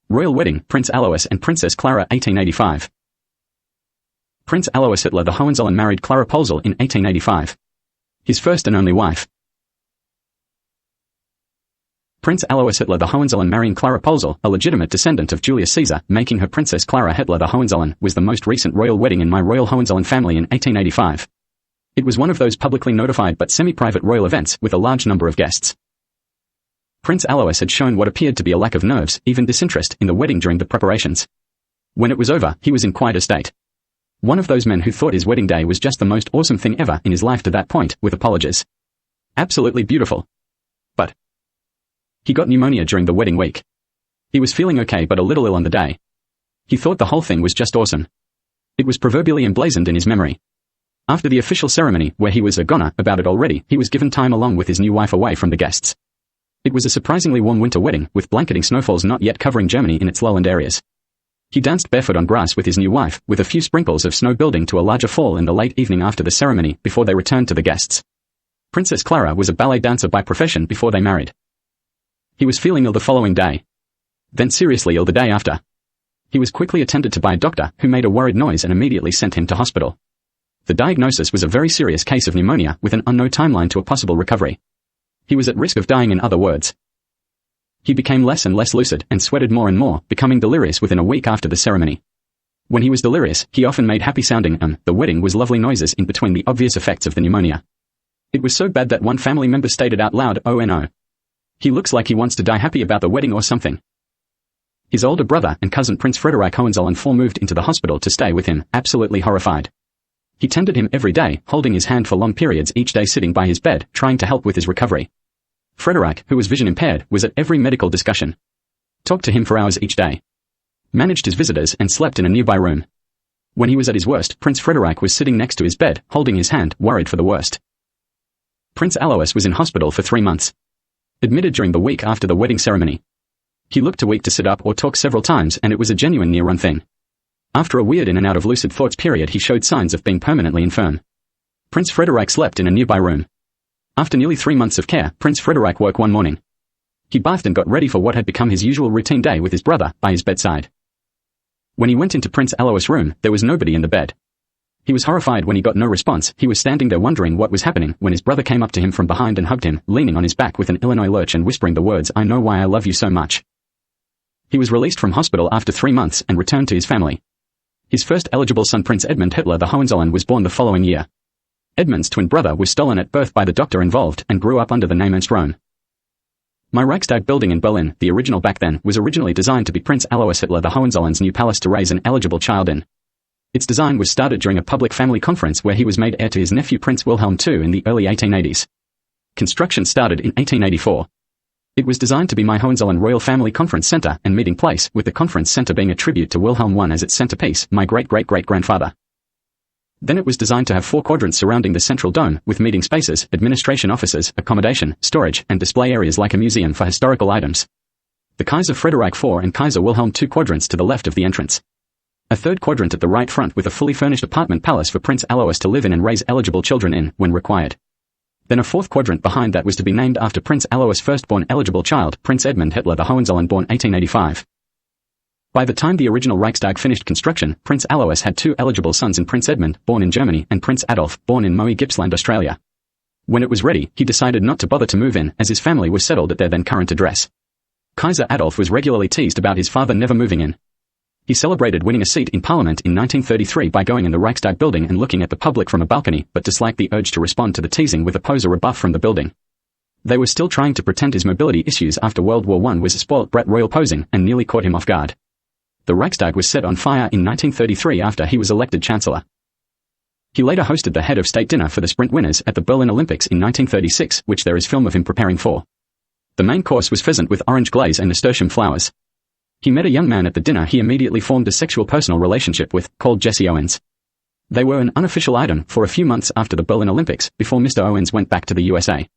Royal wedding, Prince Alois and Princess Klara 1885. Prince Alois Hitler the Hohenzollern married Klara Pölzl in 1885. His first and only wife. Prince Alois Hitler the Hohenzollern marrying Klara Pölzl, a legitimate descendant of Julius Caesar, making her Princess Klara Hitler the Hohenzollern, was the most recent royal wedding in my royal Hohenzollern family in 1885. It was one of those publicly notified but semi-private royal events with a large number of guests. Prince Alois had shown what appeared to be a lack of nerves, even disinterest, in the wedding during the preparations. When it was over, he was in quite a state. One of those men who thought his wedding day was just the most awesome thing ever in his life to that point, with apologies. Absolutely beautiful. But he got pneumonia during the wedding week. He was feeling okay but a little ill on the day. He thought the whole thing was just awesome. It was proverbially emblazoned in his memory. After the official ceremony, where he was a goner about it already, he was given time along with his new wife away from the guests. It was a surprisingly warm winter wedding, with blanketing snowfalls not yet covering Germany in its lowland areas. He danced barefoot on grass with his new wife, with a few sprinkles of snow building to a larger fall in the late evening after the ceremony, before they returned to the guests. Princess Klara was a ballet dancer by profession before they married. He was feeling ill the following day. Then seriously ill the day after. He was quickly attended to by a doctor, who made a worried noise and immediately sent him to hospital. The diagnosis was a very serious case of pneumonia, with an unknown timeline to a possible recovery. He was at risk of dying, in other words. He became less and less lucid, and sweated more and more, becoming delirious within a week after the ceremony. When he was delirious, he often made happy-sounding the wedding was lovely noises in between the obvious effects of the pneumonia. It was so bad that one family member stated out loud, "Oh no. He looks like he wants to die happy about the wedding or something." His older brother and cousin Prince Frederick Hohenzollern moved into the hospital to stay with him, absolutely horrified. He tended him every day, holding his hand for long periods each day, sitting by his bed, trying to help with his recovery. Frederick, who was vision impaired, was at every medical discussion. Talked to him for hours each day. Managed his visitors and slept in a nearby room. When he was at his worst, Prince Frederick was sitting next to his bed, holding his hand, worried for the worst. Prince Alois was in hospital for 3 months. Admitted during the week after the wedding ceremony. He looked too weak to sit up or talk several times, and it was a genuine near-run thing. After a weird in and out of lucid thoughts period, he showed signs of being permanently infirm. Prince Frederick slept in a nearby room. After nearly 3 months of care, Prince Frederick woke one morning. He bathed and got ready for what had become his usual routine day with his brother, by his bedside. When he went into Prince Alois' room, there was nobody in the bed. He was horrified when he got no response. He was standing there wondering what was happening when his brother came up to him from behind and hugged him, leaning on his back with an Illinois lurch and whispering the words, "I know why I love you so much." He was released from hospital after 3 months and returned to his family. His first eligible son, Prince Edmund Hitler the Hohenzollern, was born the following year. Edmund's twin brother was stolen at birth by the doctor involved and grew up under the name Ernst Röhm. My Reichstag building in Berlin, the original back then, was originally designed to be Prince Alois Hitler the Hohenzollern's new palace to raise an eligible child in. Its design was started during a public family conference where he was made heir to his nephew Prince Wilhelm II in the early 1880s. Construction started in 1884. It was designed to be my Hohenzollern Royal Family Conference Center and meeting place, with the conference center being a tribute to Wilhelm I as its centerpiece, my great-great-great-grandfather. Then it was designed to have 4 quadrants surrounding the central dome, with meeting spaces, administration offices, accommodation, storage, and display areas like a museum for historical items. The Kaiser Frederick IV and Kaiser Wilhelm II quadrants to the left of the entrance. A 3rd quadrant at the right front with a fully furnished apartment palace for Prince Alois to live in and raise eligible children in, when required. Then a 4th quadrant behind that was to be named after Prince Alois' firstborn eligible child, Prince Edmund Hitler the Hohenzollern, born 1885. By the time the original Reichstag finished construction, Prince Alois had 2 eligible sons in Prince Edmund, born in Germany, and Prince Adolf, born in Moe Gippsland, Australia. When it was ready, he decided not to bother to move in, as his family was settled at their then current address. Kaiser Adolf was regularly teased about his father never moving in. He celebrated winning a seat in Parliament in 1933 by going in the Reichstag building and looking at the public from a balcony, but disliked the urge to respond to the teasing with a pose or rebuff from the building. They were still trying to pretend his mobility issues after World War I was a spoilt brat royal posing, and nearly caught him off guard. The Reichstag was set on fire in 1933 after he was elected Chancellor. He later hosted the head of state dinner for the sprint winners at the Berlin Olympics in 1936, which there is film of him preparing for. The main course was pheasant with orange glaze and nasturtium flowers. He met a young man at the dinner he immediately formed a sexual personal relationship with, called Jesse Owens. They were an unofficial item for a few months after the Berlin Olympics, before Mr. Owens went back to the USA.